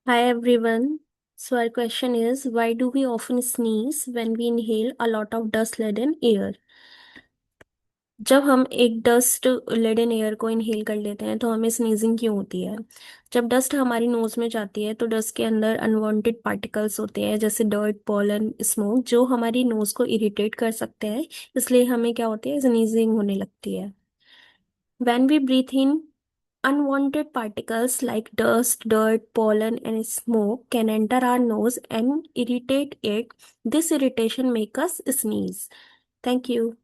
Hi everyone. So our question is, why do we often sneeze when we inhale a lot of dust laden air? जब हम एक dust laden air को inhale कर लेते हैं तो हमें स्नीजिंग क्यों होती है? जब डस्ट हमारी नोज में जाती है तो डस्ट के अंदर अनवांटेड पार्टिकल्स होते हैं, जैसे डर्ट, पॉलन, स्मोक, जो हमारी नोज को इरिटेट कर सकते हैं। इसलिए हमें क्या होती है, स्नीजिंग होने लगती है। When we breathe in, unwanted particles like dust, dirt, pollen, and smoke can enter our nose and irritate it. This irritation makes us sneeze. Thank you.